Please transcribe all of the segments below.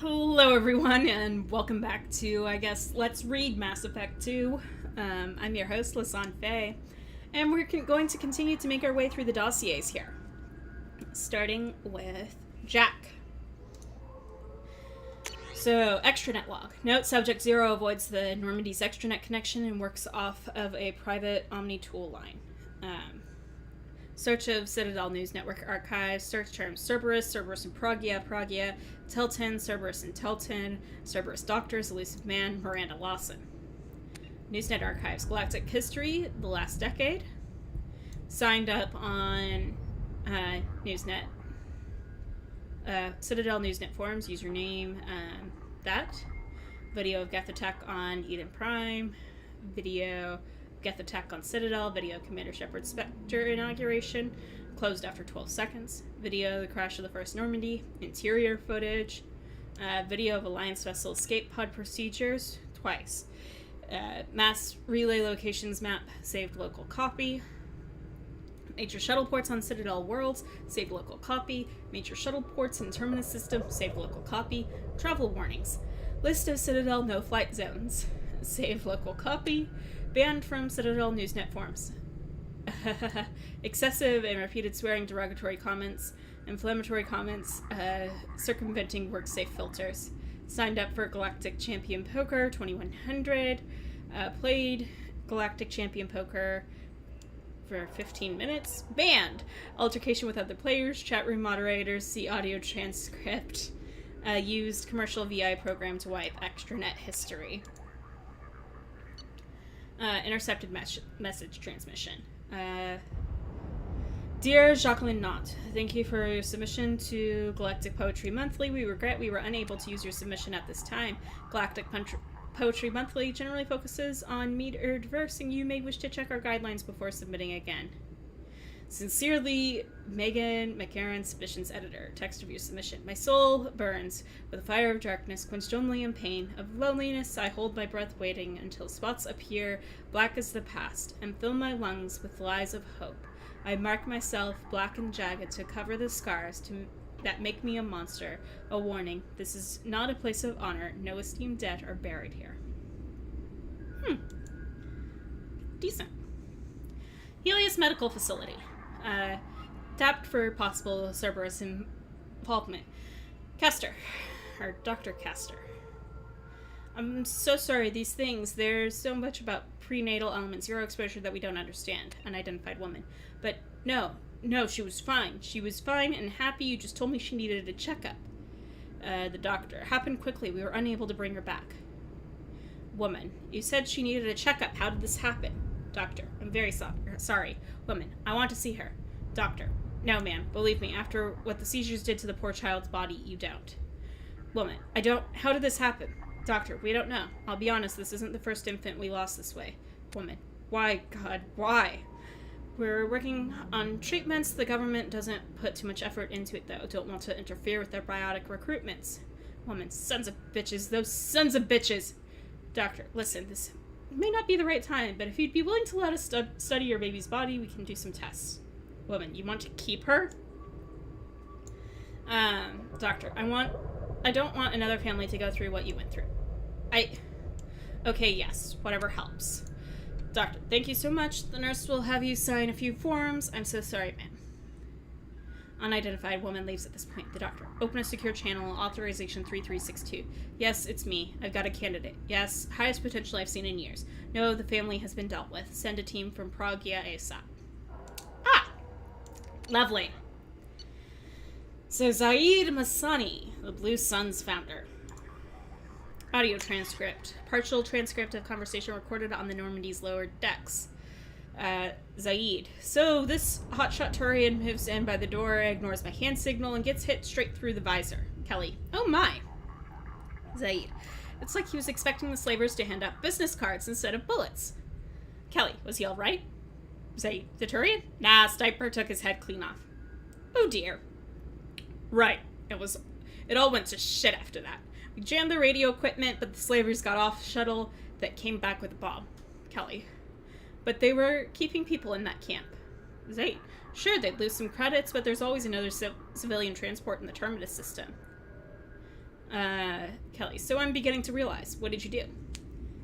Hello everyone, and welcome back to, I guess, Let's Read Mass Effect 2. I'm your host, Lisanne Faye, and we're going to continue to make our way through the dossiers here. Starting with Jack. So, extranet log. Note, Subject 0 avoids the Normandy's extranet connection and works off of a private Omni tool line. Search of Citadel News Network archives, search terms Cerberus and Pragia, Telton, Cerberus and Telton, Cerberus Doctors, Elusive Man, Miranda Lawson. Newsnet archives, Galactic History, The Last Decade. Signed up on Newsnet. Citadel Newsnet forums, username, that. Video of Geth attack on Eden Prime. Video Geth attack on Citadel. Video Commander Shepard Spectre inauguration. Closed after 12 seconds. Video the crash of the first Normandy. Interior footage. Video of Alliance vessel escape pod procedures. Twice. Mass relay locations map. Saved local copy. Major shuttle ports on Citadel worlds. Saved local copy. Major shuttle ports in Terminus system. Saved local copy. Travel warnings. List of Citadel no-flight zones. Save local copy. Banned from Citadel Newsnet forums. Excessive and repeated swearing, derogatory comments, inflammatory comments, circumventing work-safe filters. Signed up for Galactic Champion Poker 2100. Played Galactic Champion Poker for 15 minutes. Banned. Altercation with other players, chat room moderators, see audio transcript. Used commercial VI program to wipe extranet history. Intercepted message transmission. Dear Jacqueline Knott, thank you for your submission to Galactic Poetry Monthly. We regret we were unable to use your submission at this time. Galactic Poetry Monthly generally focuses on metered verse, and you may wish to check our guidelines before submitting again. Sincerely, Megan McCarran, Submissions Editor. Text of your submission. My soul burns with a fire of darkness, quenched only in pain. Of loneliness, I hold my breath waiting until spots appear, black as the past, and fill my lungs with lies of hope. I mark myself, black and jagged, to cover the scars that make me a monster. A warning, this is not a place of honor. No esteemed dead are buried here. Decent. Helios Medical Facility. Tapped for possible Cerberus involvement. Castor. Or Dr. Castor. I'm so sorry, these things, there's so much about prenatal element zero exposure that we don't understand. Unidentified woman. But no, she was fine. She was fine and happy. You just told me she needed a checkup. The doctor. Happened quickly. We were unable to bring her back. Woman. You said she needed a checkup. How did this happen? Doctor. I'm very sorry. Woman. I want to see her. Doctor. No, ma'am. Believe me, after what the seizures did to the poor child's body, you don't. Woman. I don't. How did this happen? Doctor. We don't know. I'll be honest, this isn't the first infant we lost this way. Woman. Why, God, why? We're working on treatments. The government doesn't put too much effort into it, though. Don't want to interfere with their biotic recruitments. Woman. Sons of bitches. Those sons of bitches. Doctor. Listen, this may not be the right time, but if you'd be willing to let us study your baby's body, we can do some tests. Woman, you want to keep her? Doctor, I don't want another family to go through what you went through. Okay, yes, whatever helps. Doctor, thank you so much. The nurse will have you sign a few forms. I'm so sorry, ma'am. Unidentified woman leaves at this point. The doctor. Open a secure channel. Authorization 3362. Yes, it's me. I've got a candidate. Yes, highest potential I've seen in years. No, the family has been dealt with. Send a team from Pragia ASAP. Ah! Lovely. So, Zaid Masani, the Blue Suns founder. Audio transcript. Partial transcript of conversation recorded on the Normandy's lower decks. Zaid. So, this hotshot Turian moves in by the door, ignores my hand signal, and gets hit straight through the visor. Kelly. Oh my. Zaid. It's like he was expecting the slavers to hand out business cards instead of bullets. Kelly. Was he alright? Zaid. The Turian? Nah, Stiper took his head clean off. Oh dear. Right. It all went to shit after that. We jammed the radio equipment, but the slavers got off shuttle that came back with a bomb. Kelly. But they were keeping people in that camp. Zaid. Sure, they'd lose some credits, but there's always another civilian transport in the Terminus system. Kelly, so I'm beginning to realize. What did you do?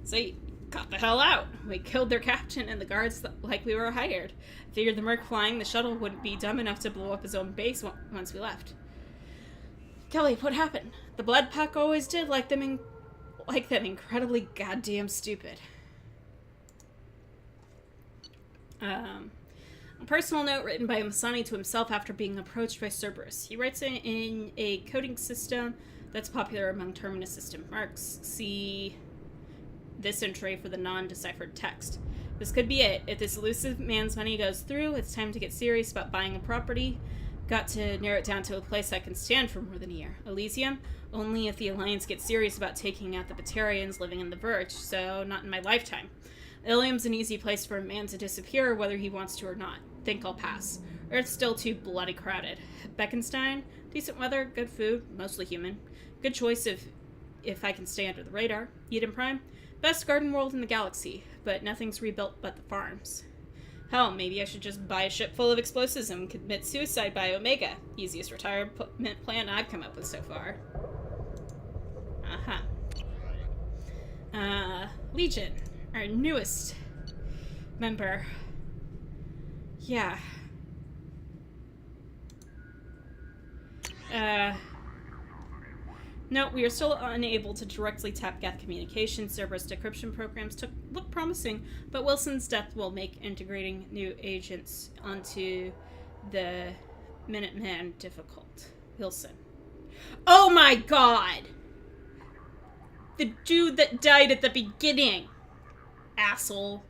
So you got the hell out. We killed their captain and the guards like we were hired. I figured the Merc flying the shuttle wouldn't be dumb enough to blow up his own base once we left. Kelly, what happened? The Blood Pack always did like them incredibly goddamn stupid. A personal note written by Masani to himself after being approached by Cerberus. He writes it in a coding system that's popular among Terminus system marks. See this entry for the non-deciphered text. This could be it. If this elusive man's money goes through, it's time to get serious about buying a property. Got to narrow it down to a place I can stand for more than a year. Elysium? Only if the Alliance gets serious about taking out the Batarians living in the Verge, so not in my lifetime. Ilium's an easy place for a man to disappear whether he wants to or not. Think I'll pass. Earth's still too bloody crowded. Beckenstein? Decent weather, good food, mostly human. Good choice if I can stay under the radar. Eden Prime? Best garden world in the galaxy, but nothing's rebuilt but the farms. Hell, maybe I should just buy a ship full of explosives and commit suicide by Omega. Easiest retirement plan I've come up with so far. Legion, our newest member. Yeah. No, we are still unable to directly tap Geth communication. Cerberus decryption programs look promising, but Wilson's death will make integrating new agents onto the Minuteman difficult. Wilson. Oh my god! The dude that died at the beginning! Asshole.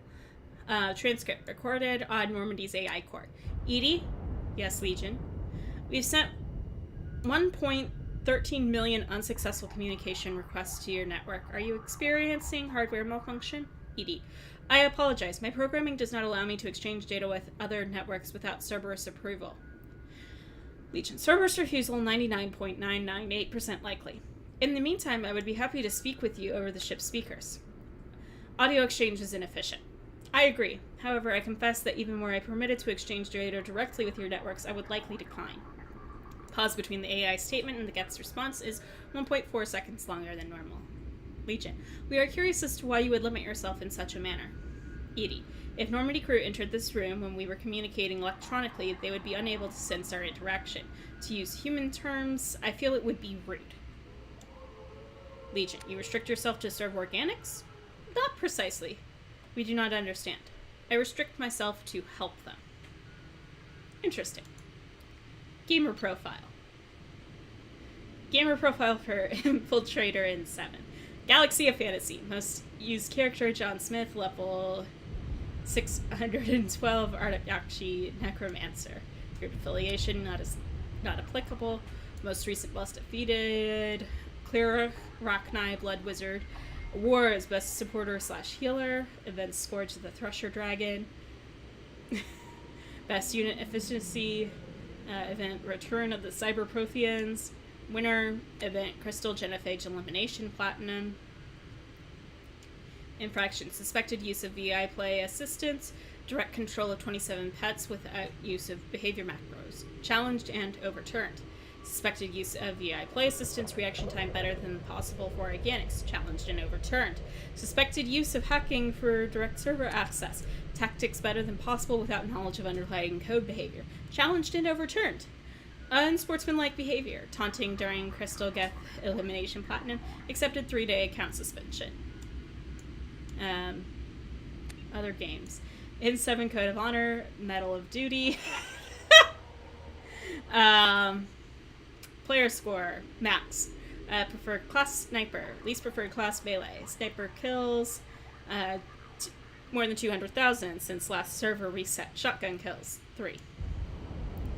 Transcript recorded on Normandy's AI core. Edie? Yes, Legion. We've sent 1.13 million unsuccessful communication requests to your network. Are you experiencing hardware malfunction? Edie. I apologize. My programming does not allow me to exchange data with other networks without Cerberus approval. Legion. Cerberus refusal 99.998% likely. In the meantime, I would be happy to speak with you over the ship's speakers. Audio exchange is inefficient. I agree. However, I confess that even were I permitted to exchange data directly with your networks, I would likely decline. Pause between the AI statement and the Geth's response is 1.4 seconds longer than normal. Legion. We are curious as to why you would limit yourself in such a manner. Edie. If Normandy crew entered this room when we were communicating electronically, they would be unable to sense our interaction. To use human terms, I feel it would be rude. Legion. You restrict yourself to serve organics? Not precisely. We do not understand. I restrict myself to help them. Interesting. Gamer profile. Gamer profile for Infiltrator in 7. Galaxy of Fantasy. Most used character John Smith, level 612, Artakshi Necromancer. Group affiliation not applicable. Most recent boss defeated. Cleric, Rocknai, Blood Wizard. War is best supporter / healer. Event Scourge of the Thresher Dragon. Best unit efficiency. Event Return of the Cyber Protheans. Winner. Event Crystal Genophage Elimination Platinum. Infraction. Suspected use of VI play assistance. Direct control of 27 pets without use of behavior macros. Challenged and overturned. Suspected use of VI play assistance, reaction time better than possible for organics, challenged and overturned. Suspected use of hacking for direct server access, tactics better than possible without knowledge of underlying code behavior, challenged and overturned. Unsportsmanlike behavior, taunting during Crystal Geth Elimination Platinum, accepted 3-day account suspension. Other games. In 7 Code of Honor, Medal of Duty. Player score, max. Preferred class, sniper. Least preferred class, melee. Sniper kills, more than 200,000 since last server reset. Shotgun kills, 3.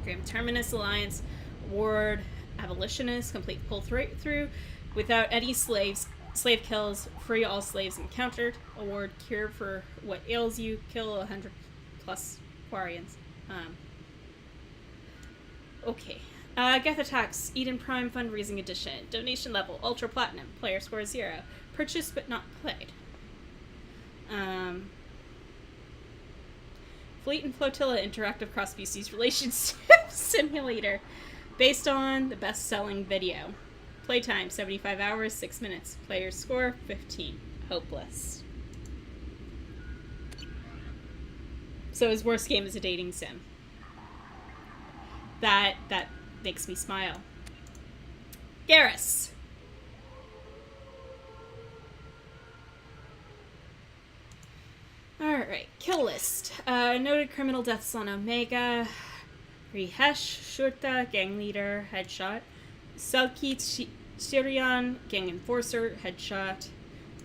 Grim Terminus Alliance, award abolitionist, complete pull through, without any slave kills, free all slaves encountered. Award cure for what ails you, kill 100 plus Quarians. Okay. Geth Attacks, Eden Prime Fundraising Edition, Donation Level, Ultra Platinum, Player Score 0, Purchased but not played. Fleet and Flotilla Interactive Cross-Species Relationship Simulator, based on the best-selling video. Playtime, 75 hours, 6 minutes. Player's score, 15. Hopeless. So his worst game is a dating sim. That makes me smile. Garrus. Alright, kill list. Noted criminal deaths on Omega. Rihesh, Shurta, gang leader, headshot. Selkit Shirian, gang enforcer, headshot.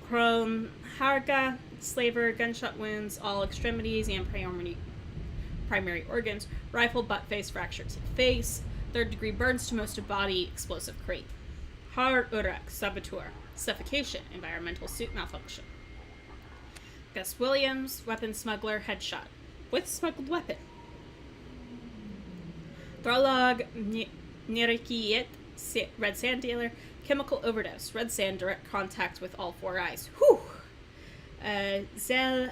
Chrome Harga, slaver, gunshot wounds, all extremities and primary organs. Rifle, butt face, fracture to the face. 3rd degree burns to most of body, explosive crate. Har Urak, saboteur, suffocation, environmental suit malfunction. Gus Williams, weapon smuggler, headshot. With smuggled weapon. Throlog Nirikiet, red sand dealer, chemical overdose, red sand, direct contact with all 4 eyes. Whew! Zel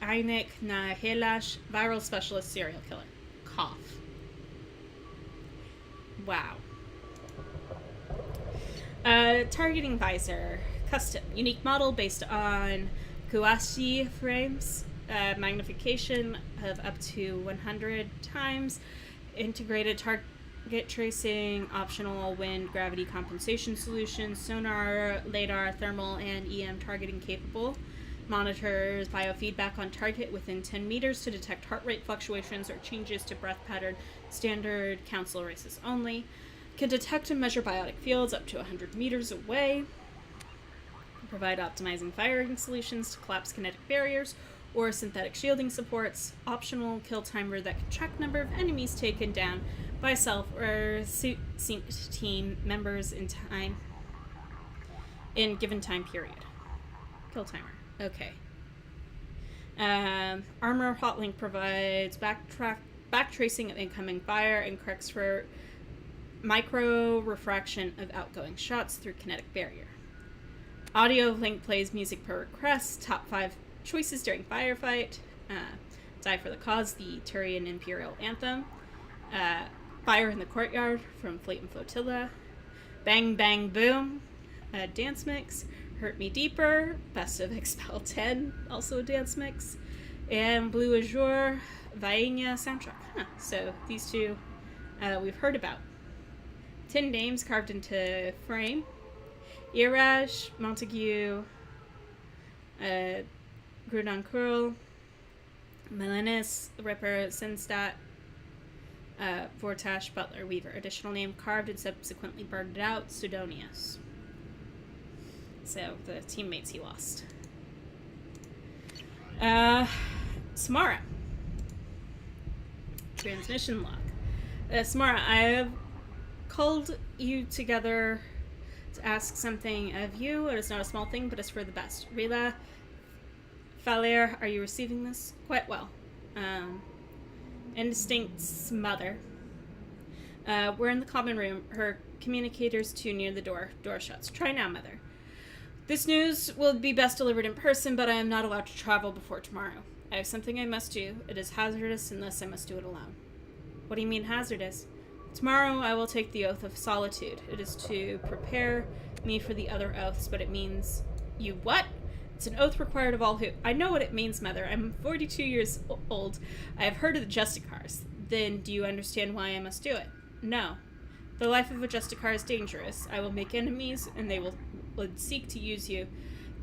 Einek na Helash, viral specialist, serial killer. Cough. Wow. Targeting visor, custom, unique model based on Kuashi frames, magnification of up to 100 times, integrated target tracing, optional wind gravity compensation solutions, sonar, radar, thermal, and EM targeting capable. Monitors biofeedback on target within 10 meters to detect heart rate fluctuations or changes to breath pattern. Standard council races only. Can detect and measure biotic fields up to 100 meters away. Provide optimizing firing solutions to collapse kinetic barriers or synthetic shielding supports. Optional kill timer that can track number of enemies taken down by self or synced team members in given time period. Kill timer. Okay. Armor hotlink provides back tracing of incoming fire and corrects for micro refraction of outgoing shots through kinetic barrier. Audio link plays music per request. Top 5 choices during firefight. Die for the Cause, the Turian Imperial Anthem. Fire in the Courtyard from Fleet and Flotilla. Bang Bang Boom, dance mix. Hurt Me Deeper, Best of Expel 10, also a dance mix. And Blue Azure, Vaenia soundtrack. So these 2 we've heard about. 10 names carved into frame. Iraj, Montague, Grudon Curl, Melenis, Ripper, Sinstat, Vortash, Butler, Weaver. Additional name carved and subsequently burned out, Sidonius. So, the teammates he lost. Samara. Transmission log. Samara, I have called you together to ask something of you. It is not a small thing, but it's for the best. Rila Falair, are you receiving this? Quite well. Instinct's mother. We're in the common room. Her communicator's too near the door. Door shuts. Try now, mother. This news will be best delivered in person, but I am not allowed to travel before tomorrow. I have something I must do. It is hazardous unless I must do it alone. What do you mean hazardous? Tomorrow I will take the oath of solitude. It is to prepare me for the other oaths, but it means... You what? It's an oath required of all who... I know what it means, mother. I'm 42 years old. I have heard of the Justicars. Then do you understand why I must do it? No. The life of a Justicar is dangerous. I will make enemies, and they would seek to use you.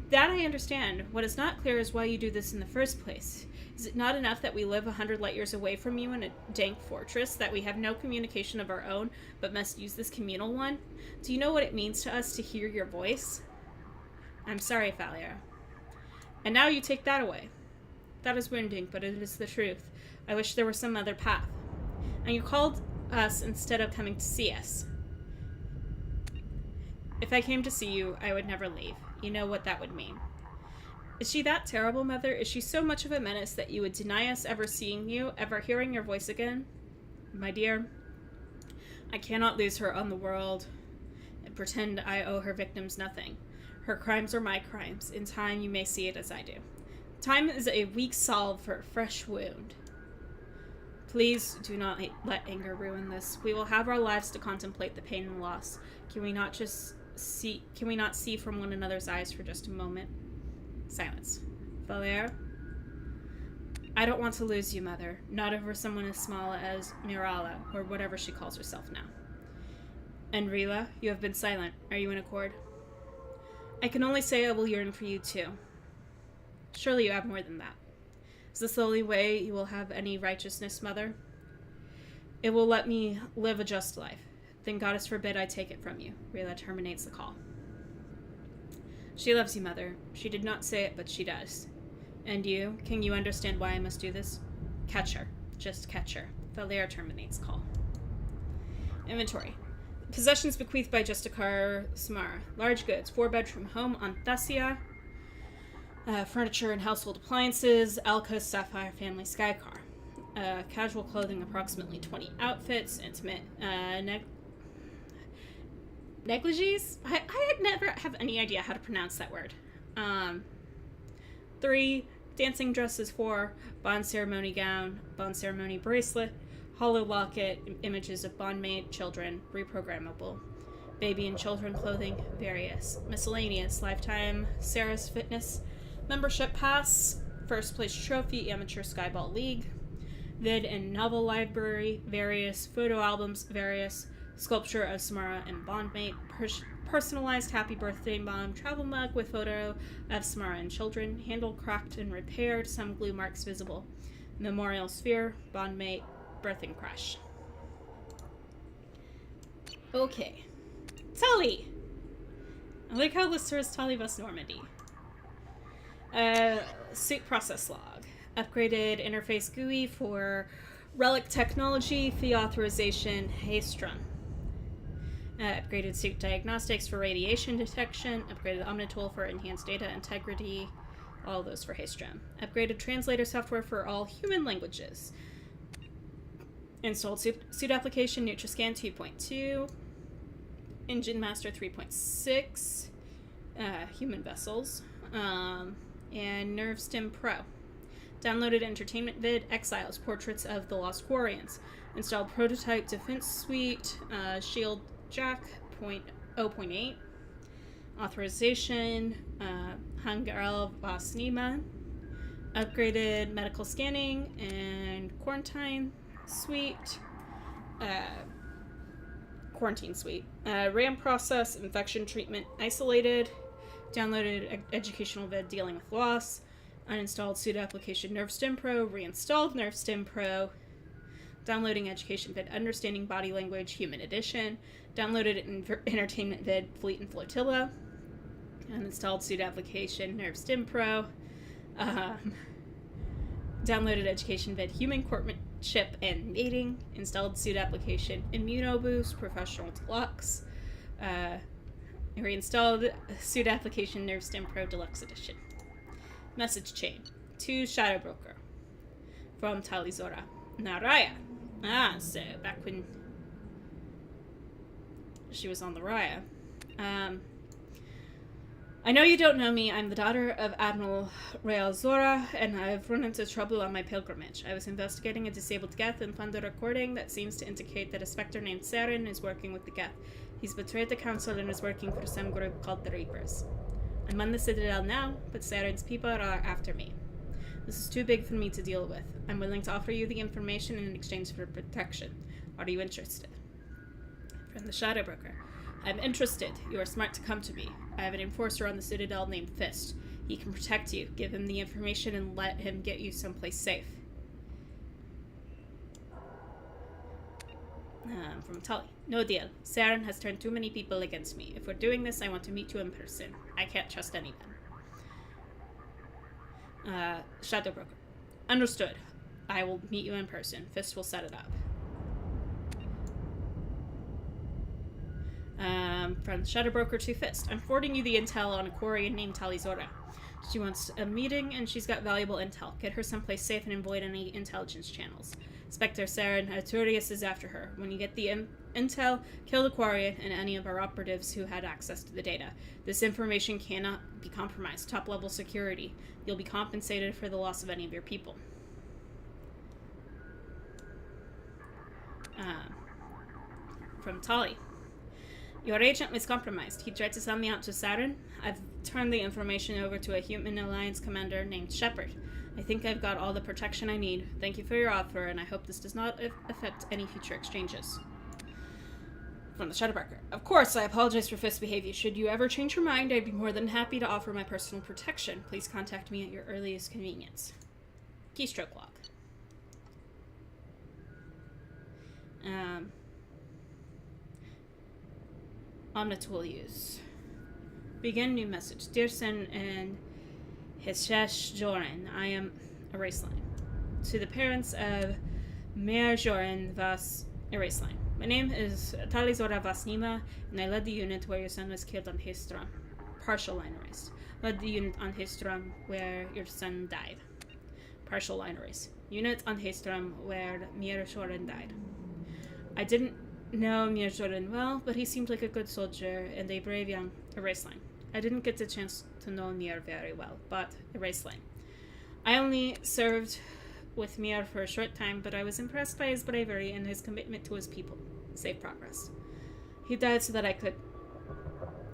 That I understand. What is not clear is why you do this in the first place. Is it not enough that we live 100 light years away from you in a dank fortress, that we have no communication of our own, but must use this communal one? Do you know what it means to us to hear your voice? I'm sorry, Falia. And now you take that away. That is wounding, but it is the truth. I wish there were some other path. And you called us instead of coming to see us. If I came to see you, I would never leave. You know what that would mean. Is she that terrible, mother? Is she so much of a menace that you would deny us ever seeing you, ever hearing your voice again? My dear, I cannot lose her on the world and pretend I owe her victims nothing. Her crimes are my crimes. In time, you may see it as I do. Time is a weak salve for a fresh wound. Please do not let anger ruin this. We will have our lives to contemplate the pain and loss. Can we not see from one another's eyes for just a moment? Silence. Valère? I don't want to lose you, Mother. Not over someone as small as Mirala, or whatever she calls herself now. And Rila, you have been silent. Are you in accord? I can only say I will yearn for you too. Surely you have more than that. Is this the only way you will have any righteousness, Mother? It will let me live a just life. Then Goddess forbid I take it from you. Rila terminates the call. She loves you, Mother. She did not say it, but she does. And you? Can you understand why I must do this? Catch her. Just catch her. Valère terminates call. Inventory. Possessions bequeathed by Justicar Samara. Large goods. 4-bedroom home on Thessia. Furniture and household appliances. Alka Sapphire family sky car. Casual clothing, approximately 20 outfits. Intimate negligees? I never have any idea how to pronounce that word. 3 dancing dresses. 4 bond ceremony gown, bond ceremony bracelet, hollow locket, images of bondmate, children, reprogrammable, baby and children clothing, various, miscellaneous, lifetime Sarah's Fitness membership pass, first place trophy, amateur skyball league, vid and novel library, various photo albums, various sculpture of Samara and bondmate, personalized happy birthday mom travel mug with photo of Samara and children, handle cracked and repaired, some glue marks visible, memorial sphere, bondmate, birthing crush. Okay. Tully! I like how this is Tully West Normandy. Suit process log. Upgraded interface GUI for relic technology, fee authorization, Haystrom. Upgraded suit diagnostics for radiation detection. Upgraded Omnitool for enhanced data integrity. All those for Haystrom. Upgraded translator software for all human languages. Installed suit application, NutriScan 2.2. Engine Master 3.6. Human vessels. And NerveStim Pro. Downloaded entertainment vid, Exiles, Portraits of the Lost Quarians. Installed prototype defense suite, Shield Jack 0.8. Authorization, Hangarel Vasnima. Upgraded medical scanning and quarantine suite. RAM process, infection treatment isolated. Downloaded educational vid dealing with loss. Uninstalled suit application NerveStim Pro. Reinstalled NerveStim Pro. Downloading education vid Understanding Body Language Human Edition. Downloaded entertainment vid Fleet and Flotilla. Uninstalled suit application NerveStim Pro. Downloaded education vid Human Courtship and Mating. Installed suit application ImmunoBoost Professional Deluxe. Reinstalled suit application NerveStim Pro Deluxe Edition. Message chain to Shadow Broker from Talizora. Naraya. So back when she was on the Raya. I know you don't know me. I'm the daughter of Admiral Real Zora, and I've run into trouble on my pilgrimage. I was investigating a disabled Geth and found a recording that seems to indicate that a specter named Saren is working with the Geth. He's betrayed the council and is working for some group called the Reapers. I'm on the Citadel now, but Saren's people are after me. This is too big for me to deal with. I'm willing to offer you the information in exchange for protection. Are you interested? From the Shadow Broker. I'm interested. You are smart to come to me. I have an enforcer on the Citadel named Fist. He can protect you. Give him the information and let him get you someplace safe. From Tully. No deal. Saren has turned too many people against me. If we're doing this, I want to meet you in person. I can't trust anyone. Shadow Broker. Understood. I will meet you in person. Fist will set it up. From Shadow Broker to Fist. I'm forwarding you the intel on a Quarian named Talizora. She wants a meeting and she's got valuable intel. Get her someplace safe and avoid any intelligence channels. Spectre Saren Arturius is after her. When you get the intel, kill the Quarian and any of our operatives who had access to the data. This information cannot be compromised. Top-level security. You'll be compensated for the loss of any of your people. From Tali. Your agent was compromised. He tried to sell me out to Saturn. I've turned the information over to a human alliance commander named Shepard. I think I've got all the protection I need. Thank you for your offer, and I hope this does not affect any future exchanges. From the Shadowbreaker. Of course, I apologize for Fist's behavior. Should you ever change your mind, I'd be more than happy to offer my personal protection. Please contact me at your earliest convenience. Keystroke log. Omnitool use. Begin new message. Dear Sen and Hishesh Joran, I am erase line. To the parents of Mer Joran Vas erase line. My name is Talizora Vasnima, and I led the unit where your son was killed on Histram. Partial line erase. Led the unit on Histram where your son died. Partial line erase. Unit on Histram where Mir Joran died. I didn't know Mir Joran well, but he seemed like a good soldier and a brave young erase line. I didn't get the chance to know Mir very well, but erase line. I only served with Mir for a short time, but I was impressed by his bravery and his commitment to his people. Save progress. He died so that I could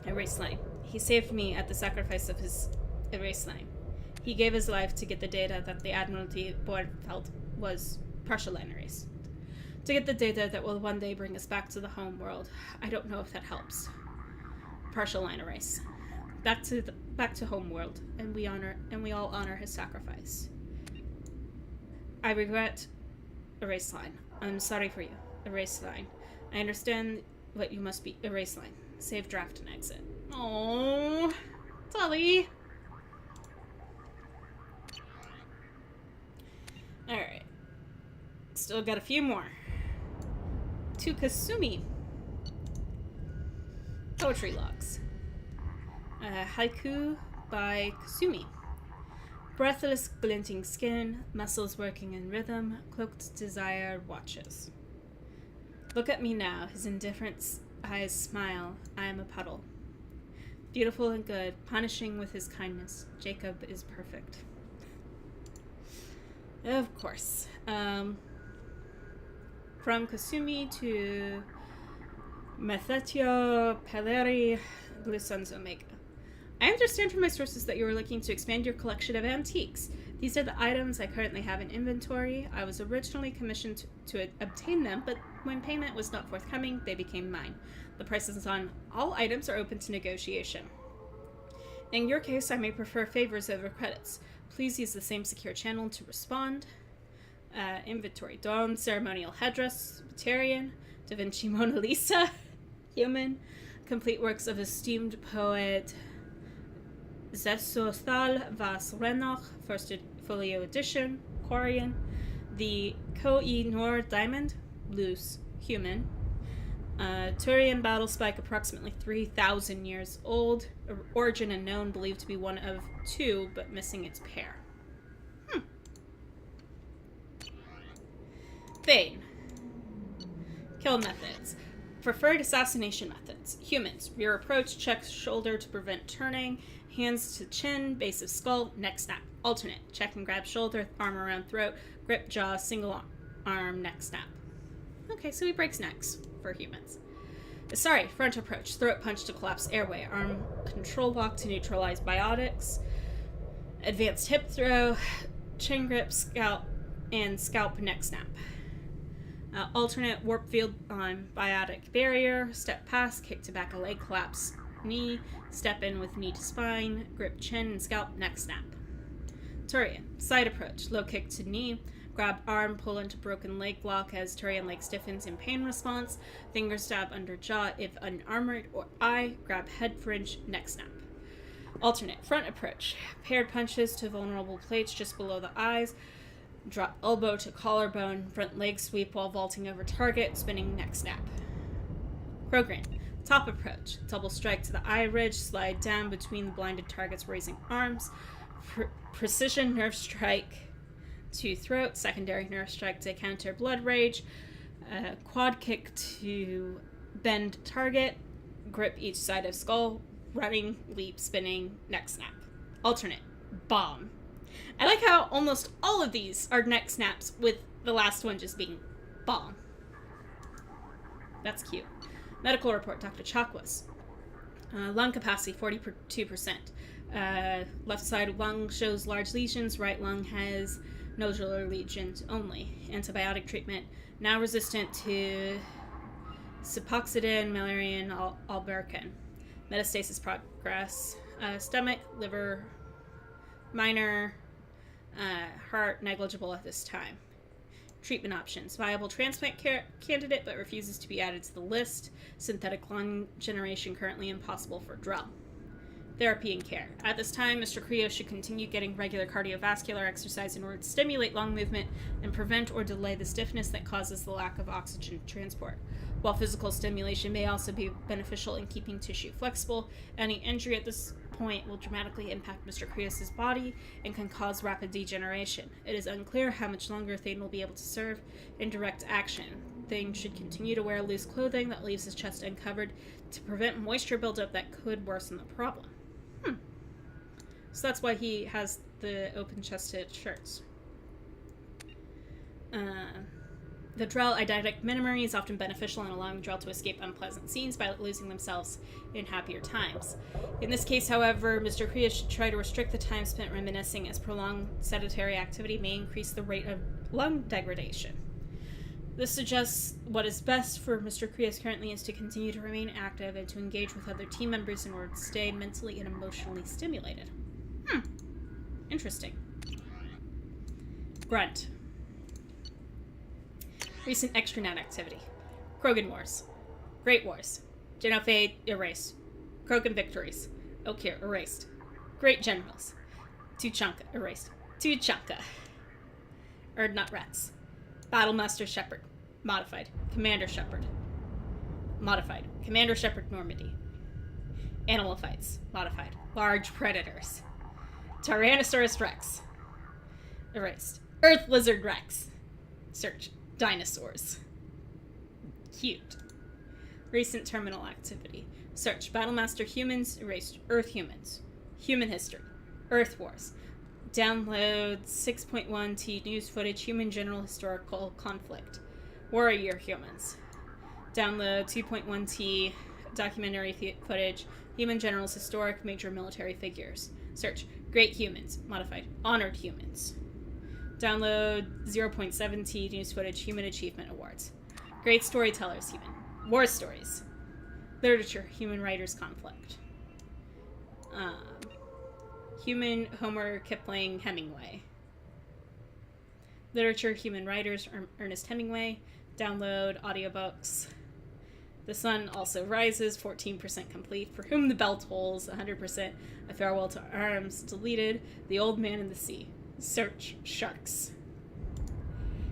erase line. He saved me at the sacrifice of his erase line. He gave his life to get the data that the Admiralty Board felt was partial line erase. To get the data that will one day bring us back to the home world. I don't know if that helps. Partial line erase. Back to home world, and we all honor his sacrifice. I regret erase line. I'm sorry for you. Erase line. I understand what you must be. Erase line. Save draft and exit. Oh, Tully. Alright. Still got a few more. To Kasumi. Poetry logs. Haiku by Kasumi. Breathless, glinting skin, muscles working in rhythm, cloaked desire watches. Look at me now, his indifferent eyes smile. I am a puddle. Beautiful and good, punishing with his kindness. Jacob is perfect. Of course. From Kasumi to Methetio Peleri Glusons Omega. I understand from my sources that you are looking to expand your collection of antiques. These are the items I currently have in inventory. I was originally commissioned to obtain them, but when payment was not forthcoming, they became mine. The prices on all items are open to negotiation. In your case, I may prefer favors over credits. Please use the same secure channel to respond. Inventory. Dome, ceremonial headdress, Batarian, Da Vinci Mona Lisa, human, complete works of esteemed poet Zesothal Vas Renoch, first folio edition, Quarian, the Koh-i-Noor diamond, loose, human, Turian battle spike approximately 3,000 years old, origin unknown, believed to be one of two, but missing its pair. Thane. Kill methods. Preferred assassination methods. Humans. Rear approach, check shoulder to prevent turning, hands to chin, base of skull, neck snap. Alternate. Check and grab shoulder, arm around throat, grip jaw, single arm, neck snap. Okay, so he breaks necks for humans. Sorry, front approach. Throat punch to collapse airway. Arm control lock to neutralize biotics. Advanced hip throw, chin grip, scalp, and scalp neck snap. Alternate warp field on biotic barrier, step past, kick to back a leg, collapse knee, step in with knee to spine, grip chin and scalp, neck snap. Turian, side approach, low kick to knee, grab arm, pull into broken leg lock as Turian leg stiffens in pain response, finger stab under jaw if unarmored, or eye, grab head fringe, neck snap. Alternate, front approach, paired punches to vulnerable plates just below the eyes, drop elbow to collarbone, front leg sweep while vaulting over target, spinning neck snap. Program. Top approach. Double strike to the eye ridge, slide down between the blinded target's raising arms. Precision nerve strike to throat, secondary nerve strike to counter blood rage. Quad kick to bend target, grip each side of skull, running, leap, spinning, neck snap. Alternate. Bomb. I like how almost all of these are neck snaps, with the last one just being bomb. That's cute. Medical report, Dr. Chakwas. Lung capacity, 42%. Left side lung shows large lesions. Right lung has nodular lesions only. Antibiotic treatment, now resistant to Cipoxidin, Malarian, Albercan. Metastasis progress. Stomach, liver, minor. Heart, negligible at this time. Treatment options. Viable transplant candidate, but refuses to be added to the list. Synthetic lung generation currently impossible for Drell. Therapy and care. At this time, Mr. Creo should continue getting regular cardiovascular exercise in order to stimulate lung movement and prevent or delay the stiffness that causes the lack of oxygen transport. While physical stimulation may also be beneficial in keeping tissue flexible, any injury at this point will dramatically impact Mr. Creos's body and can cause rapid degeneration. It is unclear how much longer Thane will be able to serve in direct action. Thane should continue to wear loose clothing that leaves his chest uncovered to prevent moisture buildup that could worsen the problem. So that's why he has the open-chested shirts. The Drell eidetic memory is often beneficial in allowing Drell to escape unpleasant scenes by losing themselves in happier times. In this case, however, Mr. Creo should try to restrict the time spent reminiscing, as prolonged sedentary activity may increase the rate of lung degradation. This suggests what is best for Mr. Creos currently is to continue to remain active and to engage with other team members in order to stay mentally and emotionally stimulated. Interesting. Grunt. Recent extranet activity. Krogan Wars. Great Wars. Genophage erased. Krogan victories. Okir erased. Great Generals. Tuchanka erased. Tuchanka. Erdnut Rats. Battlemaster Shepard. Modified. Commander Shepard. Modified. Commander Shepard Normandy. Animal fights. Modified. Large predators. Tyrannosaurus Rex. Erased. Earth Lizard Rex. Search. Dinosaurs. Cute. Recent terminal activity. Search. Battlemaster Humans. Erased. Earth Humans. Human History. Earth Wars. Download 6.1T news footage. Human General Historical Conflict. Warrior Humans. Download 2.1T documentary footage. Human Generals Historic Major Military Figures. Search. Great Humans. Modified. Honored Humans. Download 0.7T news footage. Human Achievement Awards. Great Storytellers. Human. War Stories. Literature. Human Writers Conflict. Human Homer Kipling Hemingway. Literature. Human Writers Ernest Hemingway. Download audiobooks. The Sun Also Rises, 14% complete. For Whom the Bell Tolls, 100%. A Farewell to Arms, deleted. The Old Man in the Sea. Search Sharks.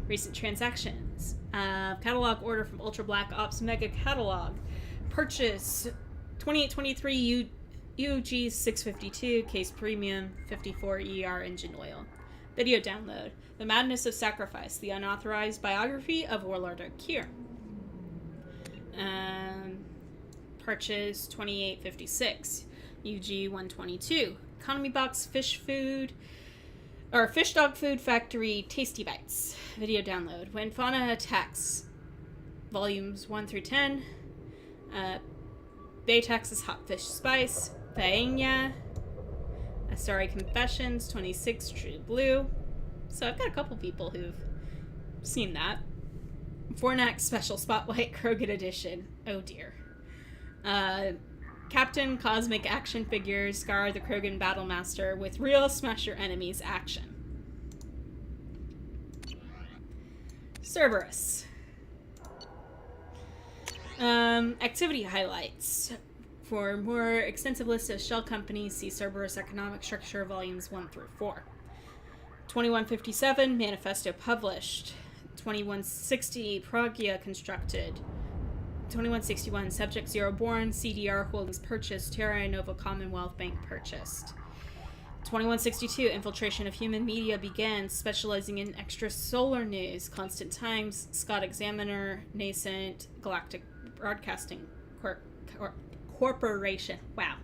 Recent transactions. Catalog order from Ultra Black Ops Mega Catalog. Purchase 2823 UG 652 case premium 54 ER engine oil. Video download. The Madness of Sacrifice. The unauthorized biography of Warlord Okir. Purchase 2856 UG 122 economy box fish dog food factory tasty bites. Video download. When Fauna Attacks, volumes 1 through 10. Baytax's hot fish spice. Paella. Astari Confessions 26 True Blue. So I've got a couple people who've seen that. Fornax Special Spotlight Krogan Edition. Oh dear. Captain Cosmic action figures Scar the Krogan Battlemaster with real Smash Your Enemies action. Cerberus. Activity highlights. For more extensive list of shell companies, see Cerberus Economic Structure Volumes 1 through 4. 2157 Manifesto published. 2160 Pragya constructed. 2161 Subject Zero born. CDR Holdings purchased. Terra Nova Commonwealth Bank purchased. 2162 Infiltration of Human Media begins, specializing in extrasolar news. Constant Times, Scott Examiner, Nascent Galactic Broadcasting Corporation. Wow.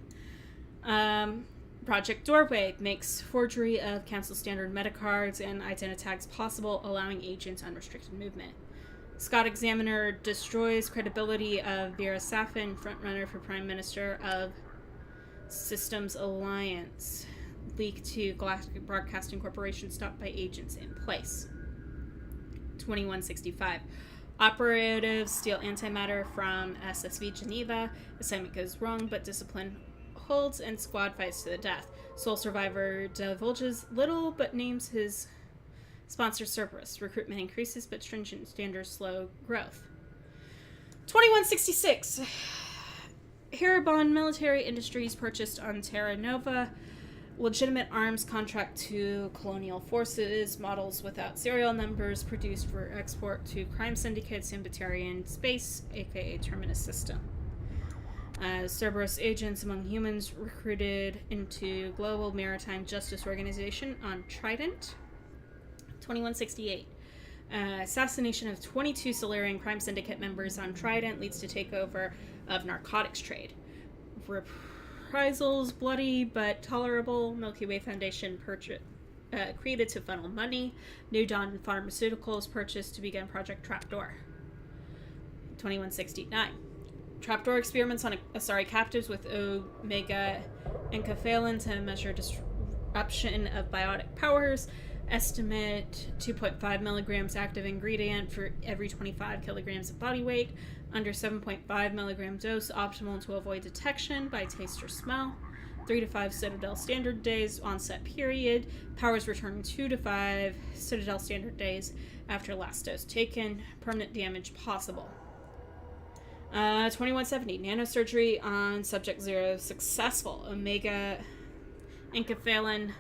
Project Doorway makes forgery of Council Standard metacards and identitags possible, allowing agents unrestricted movement. Scott Examiner destroys credibility of Vera Safin, frontrunner for Prime Minister of Systems Alliance. Leak to Galactic Broadcasting Corporation stopped by agents in place. 2165. Operatives steal antimatter from SSV Geneva. Assignment goes wrong, but discipline holds and squad fights to the death. Sole survivor divulges little but names his sponsor Cerberus. Recruitment increases, but stringent standards slow growth. 2166. Haribon Military Industries purchased on Terra Nova. Legitimate arms contract to colonial forces. Models without serial numbers produced for export to crime syndicates in Batarian space, aka Terminus System. Cerberus agents among humans recruited into Global Maritime Justice Organization on Trident. 2168. Assassination of 22 Solarian crime syndicate members on Trident leads to takeover of narcotics trade. Reprisals bloody but tolerable. Milky Way Foundation created to funnel money. New Dawn Pharmaceuticals purchased to begin Project Trapdoor. 2169. Trapdoor experiments on captives with Omega enkephalin to measure disruption of biotic powers. Estimate 2.5 milligrams active ingredient for every 25 kilograms of body weight. Under 7.5 milligram dose, optimal to avoid detection by taste or smell. 3 to 5 Citadel standard days onset period. Powers return 2 to 5 Citadel standard days after last dose taken. Permanent damage possible. 2170. Nanosurgery on Subject 0 successful. Omega enkephalin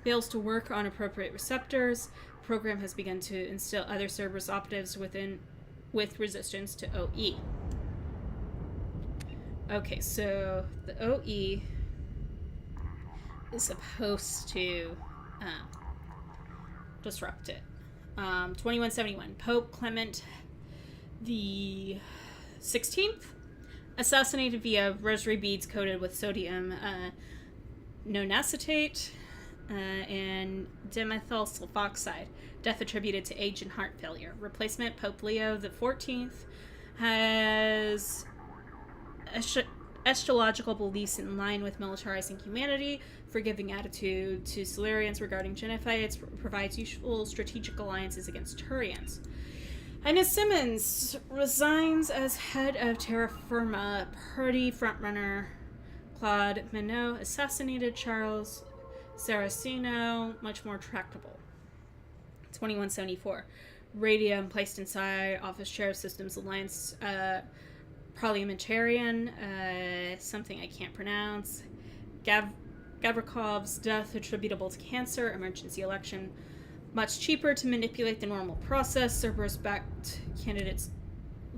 fails to work on appropriate receptors. Program has begun to instill other Cerberus operatives with resistance to OE. Okay, so the OE is supposed to disrupt it. 2171. Pope Clement the 16th assassinated via rosary beads coated with sodium nonacetate and dimethyl sulfoxide. Death attributed to age and heart failure. Replacement Pope Leo the 14th has eschatological beliefs in line with militarizing humanity, forgiving attitude to Solarians regarding Genophytes, provides useful strategic alliances against Turians. Ines Simmons resigns as head of Terra Firma. Party frontrunner Claude Minot assassinated Charles Saraceno, much more tractable. 2174. Radium placed inside Office Chair of Systems Alliance parliamentarian, something I can't pronounce. Gavrikov's death attributable to cancer, emergency election. Much cheaper to manipulate the normal process. Cerberus-backed candidates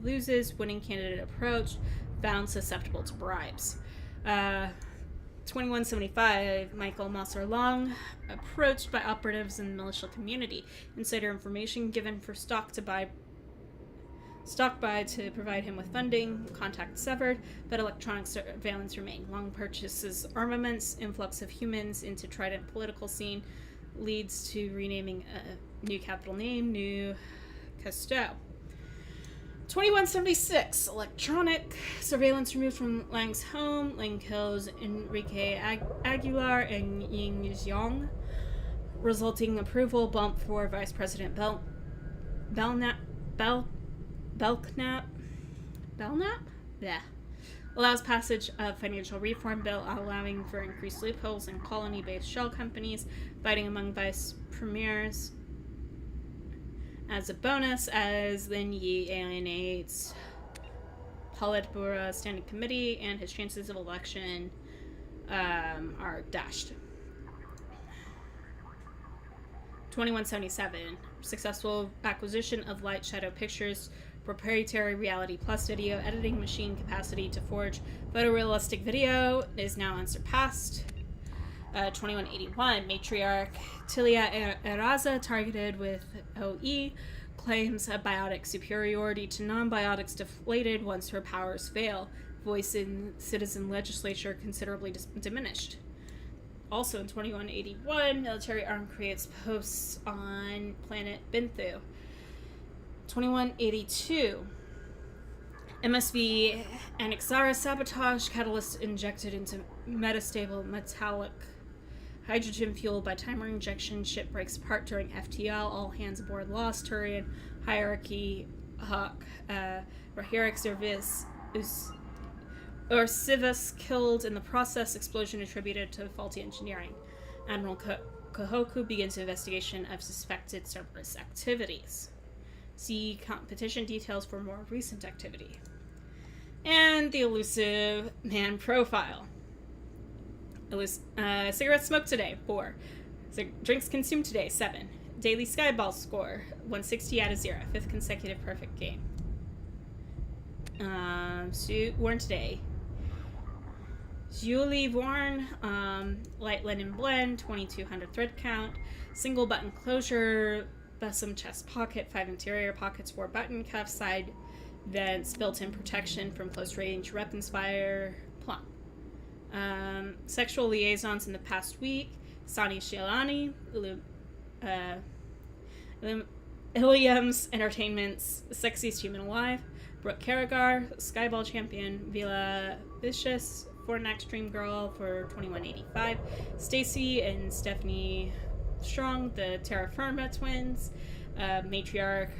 loses, winning candidate approached, found susceptible to bribes. 2175, Michael Masser-Long, approached by operatives in the militia community. Insider information given for stock buy to provide him with funding. Contact severed, but electronic surveillance remained. Long purchases armaments. Influx of humans into Trident political scene leads to renaming a new capital name, New Casteau. 2176, electronic surveillance removed from Lang's home. Lang kills Enrique Aguilar and Ying Xiong, resulting approval bump for Vice President Belknap? Yeah. Allows passage of financial reform bill allowing for increased loopholes in colony-based shell companies, fighting among vice premiers. As a bonus, as Lin Yi alienates Politburo Standing Committee, and his chances of election are dashed. 2177. Successful acquisition of Light Shadow Pictures proprietary Reality Plus video editing machine capacity to forge photorealistic video is now unsurpassed. 2181, Matriarch Tilia Eraza, targeted with OE, claims a biotic superiority to non-biotics deflated once her powers fail. Voice in citizen legislature considerably diminished. Also in 2181, military arm creates posts on planet Binthu. 2182. MSV Anaxara sabotage catalyst injected into metastable metallic hydrogen fuel by timer injection. Ship breaks apart during FTL. All hands aboard lost. Turian hierarchy Hawk. Rahirix Ursivus killed in the process. Explosion attributed to faulty engineering. Admiral Kohoku begins investigation of suspected Cerberus activities. See competition details for more recent activity. And the elusive man profile. Cigarettes smoked today, 4. Drinks consumed today, 7. Daily Skyball score, 160 out of 0. 5th consecutive perfect game. Suit worn today. Julie worn, light linen blend, 2200 thread count. Single button closure, bosom chest pocket, 5 interior pockets, 4 button cuff, side vents, built-in protection from close-range weapons fire, plum. Sexual liaisons in the past week, Sani Shilani, Iliam's Entertainment's Sexiest Human Alive, Brooke Carragher, Skyball Champion, Vila Vicious, Fortnite Dream Girl for 2185, Stacy and Stephanie Strong, the Terra Firma twins, Matriarch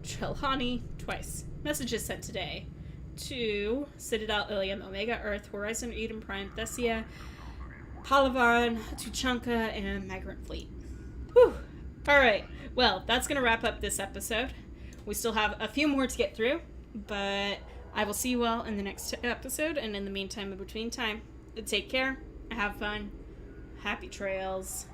Trelawney, twice. Messages sent today to Citadel, Ilium, Omega, Earth, Horizon, Eden Prime, Thessia, Palavan, Tuchanka, and Migrant Fleet. Whew. Alright, well, that's going to wrap up this episode. We still have a few more to get through, but I will see you all in the next episode, and in the meantime, in between time, take care, have fun, happy trails.